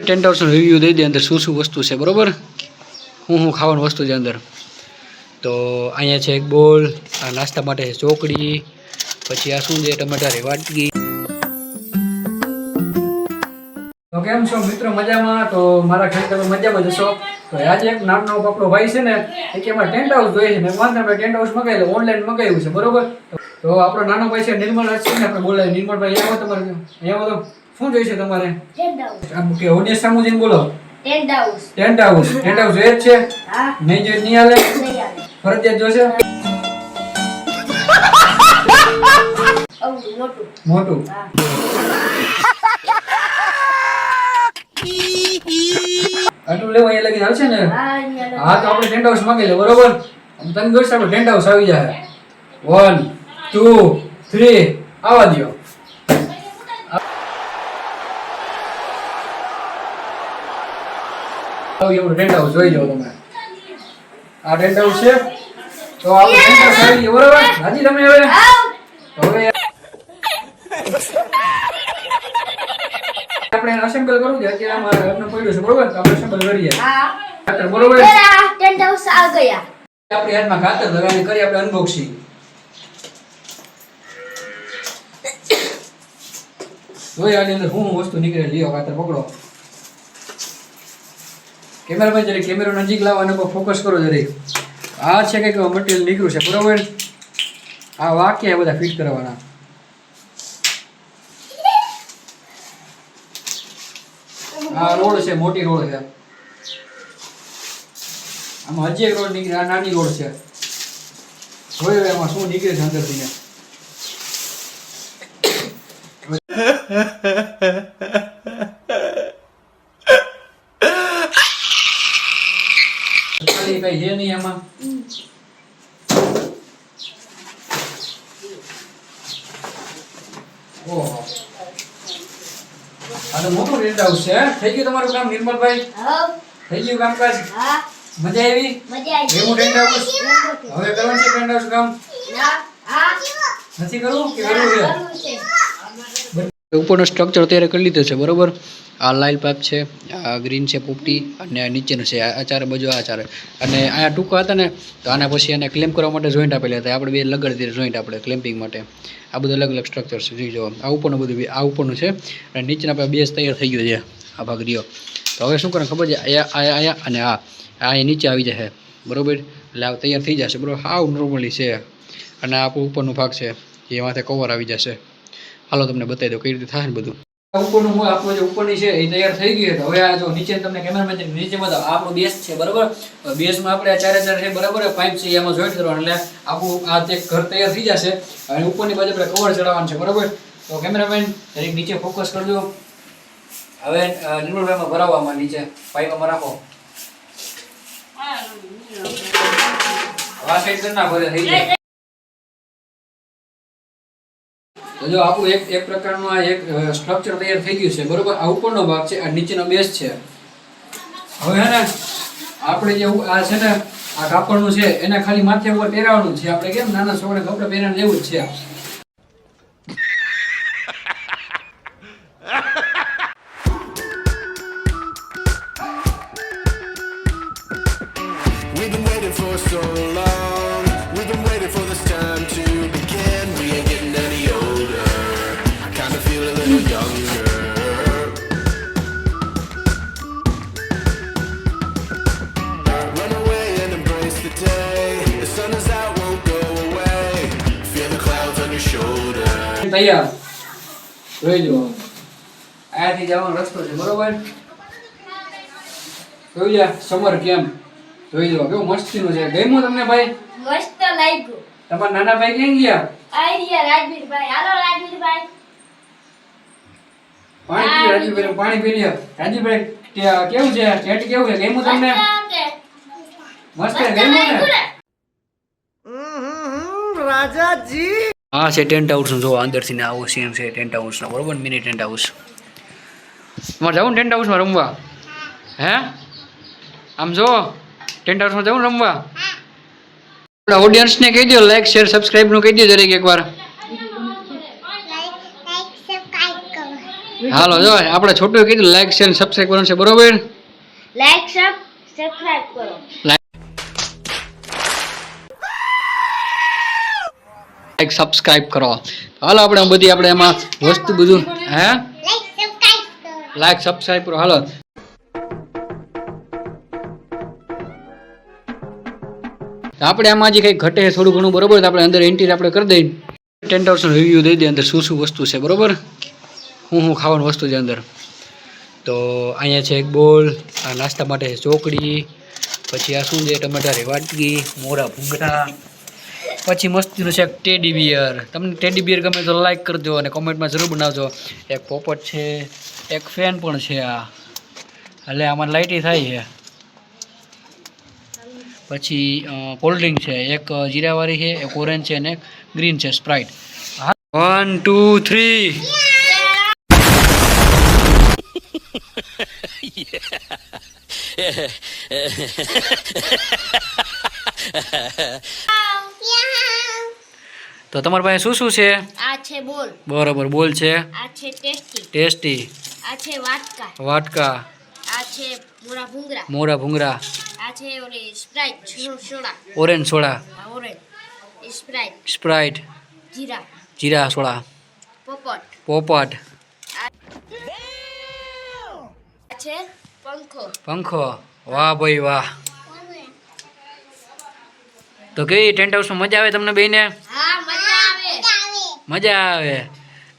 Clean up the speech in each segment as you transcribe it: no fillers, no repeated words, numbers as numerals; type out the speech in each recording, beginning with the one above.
Tent હાઉસનો review દઈ દે અંદર શું શું વસ્તુ છે બરાબર, હું ખાવાની વસ્તુ છે અંદર. તો અહીંયા છે એક બોલ, આ નાસ્તા માટે છે ચોકડી, પછી આ શું છે ટમાટાની વાટકી. તો કેમ છો મિત્રો, મજામાં? તો મારા ઘરે તમે મજામાં જશો. તો આજે એક નાનો આપણો ભાઈ છે ને એ કે અમારે ટેન્ટ હાઉસ જોઈએ છે. મેં વાંધો આપણે ટેન્ટ હાઉસ મગાવી લો, ઓનલાઈન મગાવ્યું છે બરોબર. તો આપણો નાનો ભાઈ છે નિર્મલ છે ને, આપણે બોલાવીએ. નિર્મલભાઈ આવો તમારે, અહીંયા તો શું જોઈએ છે તમારે? Tent house. કે ઓડિયન્સ સામુ જઈને બોલો. Tent house. Tent house. Tent house જોઈએ છે? હા. નહીં જોઈએ નહીં હાલે? નહીં હાલે. ફરજિયાત જોશે? મોટું. મોટું. હા. આટલું લેવા અહીંયા લગી આવશે ને? હા, તો આપણે ટેન્ટ હાઉસ માંગી લે બરોબર. તમે જોઈશ આપણે ટેન્ટ હાઉસ આવી જાય. 1 2 3 આવા દો. એવું ટેન્ટ હાઉસ જોઈ જાઓ તમે. આ ટેન્ટ હાઉસ છે. તો આપણે ટેન્ટ હાઉસ આવી ગયો બરોબર. હાજી તમે હવે આપણે અસેમ્બલ કરવું છે. અત્યારે અમારે આપણે પડ્યું છે બરોબર. તો આપણે અસેમ્બલ કરીએ. હા ખાતર બરોબર. ટેન્ટ હાઉસ આ ગયા. આપણે હાથમાં ખાતર લગાવીને કરી આપણે અનબોક્સિંગ. જોઈ આની અંદર શું વસ્તુ નીકળે. લ્યો ખાતર પકડો. કેમેરામેન જરી કેમેરો નજીક લાવો અને ફોકસ કરો જરી. આ છે કંઈક મટીરિયલ નીકળ્યું છે બરોબર. આ વાક્ય બધા ફિટ કરવાના. આ રોડ છે, મોટી રોડ છે. આમાં હજી એક રોડ નીકળે. આ નાની રોડ છે. જોયો એમાં શું નીકળે છે અંદરથી ને. ખાલી કઈ છે નહીં એમાં. ઓહો, આ તો મોટું ટેન્ટ હાઉસ છે. થઈ ગયું તમારું કામ નિર્મલભાઈ? હા, થઈ ગયું કામકાજ? હા. મજા આવી? મજા આવી. એવું ટેન્ટ હાઉસ હવે કરવાનું છે? ટેન્ટ હાઉસ કામ નથી કરવું કે કરવું છે? ઉપરનો સ્ટ્રક્ચર તૈયાર કરી લીધો છે બરોબર. આ લાલ પાઇપ છે, આ ગ્રીન છે પોપટી, અને આ નીચેનું છે. આ ચારે બાજુ આ ચારે. અને અહીંયા ટૂંકા હતા ને તો આના પછી એને ક્લેમ્પ કરવા માટે જોઈન્ટ આપેલા હતા. આપણે બે લગાડી દીધા જોઈન્ટ આપણે ક્લેમ્પિંગ માટે. આ બધું અલગ અલગ સ્ટ્રક્ચર છે. જોઈ જાઓ આ ઉપરનું બધું, આ ઉપરનું છે. અને નીચેના આપણે બેઝ તૈયાર થઈ ગયો છે. આ ભાગ રહ્યો. તો હવે શું કરે ખબર છે? અહીંયા અને આ નીચે આવી જશે બરોબર. એટલે આ તૈયાર થઈ જશે બરોબર. હાવ નોર્મલી છે. અને આ ઉપરનો ભાગ છે એ માથે કવર આવી જશે. હાલો તમને બતાવી દો કઈ રીતે થાય ને બધું. ઉપરનું આપણું જે ઉપરની છે એ તૈયાર થઈ ગયું. હવે આ જો નીચે તમને કેમેરામેન નીચે બતાવો. આપણો બેઝ છે બરોબર. બેઝમાં આપણે આ ચારે ચાર છે બરાબર. પાઇપ છે એમાં જોઈન્ટ કરવાનું એટલે આપણું આ તે ઘર તૈયાર થઈ જશે. અને ઉપરની બાજુ આપણે કવર ચડાવવાનું છે બરોબર. તો કેમેરામેન એક નીચે ફોકસ કરજો. હવે નિર્મલભાઈમાં ભરાવવામાં નીચે પાઇપમાં રાખો. આ સાઈડ ના ભરે થઈ જાય. તો જો આપણું એક પ્રકારનું આ એક સ્ટ્રક્ચર તૈયાર થઈ ગયું છે બરોબર. આ ઉપરનો ભાગ છે, આ નીચેનો બેઝ છે. હવે હે ને આપણે જે આ છે ને આ કાપડનું છે એને ખાલી માથે ઉપર પહેરાવવાનું છે. આપણે કેમ નાના છોકરાને કપડાં પહેરાને જેવું જ છે. We've been waiting for so long. We've been waiting for this time to begin. We ain't getting any older. I kinda feel a little younger. Run away and embrace the day. The sun is out, won't go away. Feel the clouds on your shoulder. તૈયાર જોઈ લો. આથી જવાનો રસ્તો છે બરોબર. જોઈ જા summer camp. જોઈ લો કેવું મસ્તીનું છે. ગમ્યું તમને ભાઈ? મસ્ત લાગ્યું. તમારા નાના ભાઈ ક્યાં ગયા? આઈ રહ્યા રાજવીરભાઈ. હાલો રાજવીરભાઈ. પાણી પી. રાજવીરભાઈ પાણી પી લ્યો. રાજવીરભાઈ કેવું છે? ટેટ કેવું છે? ગમ્યું તમને? મસ્ત ગમ્યું ને? રાજાજી. હા છે ટેન્ટ હાઉસ નો. જો અંદરથી આવો સીન છે ટેન્ટ હાઉસ નો બરોબર. Mini tent house. તમારે જવું ટેન્ટ હાઉસમાં રમવા? હે આમ જો ટેન્ટ હાઉસમાં જવું રમવા? ઓડિયન્સને કહી દો લાઈક શેર સબસ્ક્રાઇબ નું કહી દો જરીક એકવાર. હાલો જો આપણે છોટું કીધું લાઈક શેર સબસ્ક્રાઇબ કરવાનું છે બરોબર લાઈક સબસ્ક્રાઇબ કરો. લાઈક સબસ્ક્રાઇબ કરો. હાલો આપણે બધી આપણે એમાં વસ્તુ બધું હે લાઈક સબસ્ક્રાઇબ કરો. હાલો આપણે આમાં જે કંઈક ઘટે છે થોડું ઘણું બરોબર તો આપણે અંદર એન્ટ્રી આપણે કરી દઈએ 10,000 રિવ્યૂ દઈ દઈએ અંદર શું શું વસ્તુ છે બરોબર હું ખાવાની વસ્તુ છે અંદર તો અહીંયા છે એક બોલ આ નાસ્તા માટે છે ચોકડી પછી આ શું છે ટમાટાની વાટકી મોરા ભૂંગળા પછી મસ્તીનું છે એક ટેડી બિયર તમને ટેડી બિયર ગમે તો લાઈક કરજો અને કોમેન્ટમાં જરૂર બનાવજો એક પોપટ છે એક ફેન પણ છે આ એટલે આમાં લાઇટી થાય છે પછી કોલ્ડ ડ્રિંક છે એક જીરાવાળી છે એક ઓરેન્જ છે અને એક ગ્રીન છે સ્પ્રાઇટ 1 2 3 તો તમારી પાસે શું શું છે આ છે બોલ. બરોબર બોલ છે આ છે ટેસ્ટી. ટેસ્ટી આ છે વાટકા. વાટકા આ છે મોરા ભૂંગરા. મોરા ભૂંગરા આ છે ઓલી સ્પ્રાઇટ સોડા. ઓરેન્જ સોડા આ ઓરેન્જ સ્પ્રાઇટ. સ્પ્રાઇટ જીરા. જીરા સોડા પોપટ. પોપટ આ છે પંખો. પંખો વાહ ભાઈ વાહ તો કેવી ટેન્ટ હાઉસમાં મજા આવે તમને બેયને હા મજા આવે. મજા આવે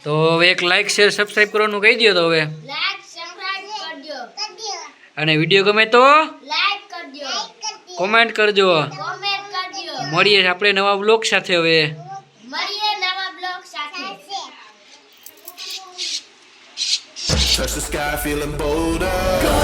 તો હવે એક લાઈક શેર સબસ્ક્રાઇબ કરવાનું કહી દો તો હવે લાઈક સબસ્ક્રાઇબ કરજો. અને વિડીયો ગમે તો લાઈક કરજો. કોમેન્ટ કરજો કોમેન્ટ કરજો. મળીએ આપણે નવા બ્લોગ સાથે હવે મળીએ નવા બ્લોગ સાથે. Touch the sky, feeling bolder. Go